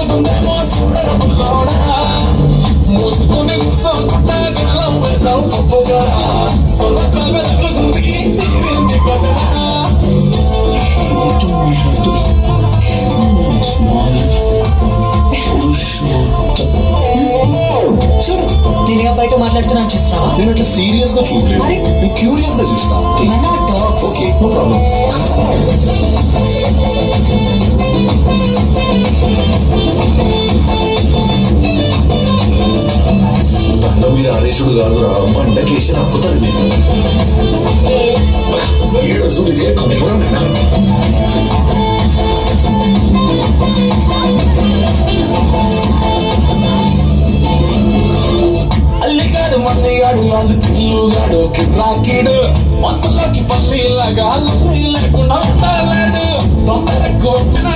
తిరుగుతుందేమో చూడరములోడా మూసుకొని కూర్చోకుండా కాలం వేసావు తప్పుగా సొంతంగా తగ్గుతుంది తీరింది కదా చూడు నేను అబ్బాయితో మాట్లాడుతున్నాను చూస్తున్నావా నేను అట్లా సీరియస్ గా చూడలేదు నేను క్యూరియస్ గా చూసిన ఓకే నో ప్రాబ్లం దండ మీద ఆరేసుడు కాదురా బండకేసి నక్కుతుంది నేను ఏడసుడు ఇదే కంపురా నేను అల్లిగాడు మల్లిగాడు అది పిల్లుగాడు కిర్రాకీడు మందులోకి పల్లీలాగా లేకుండా ఉండలేడు తొందర కొట్టిన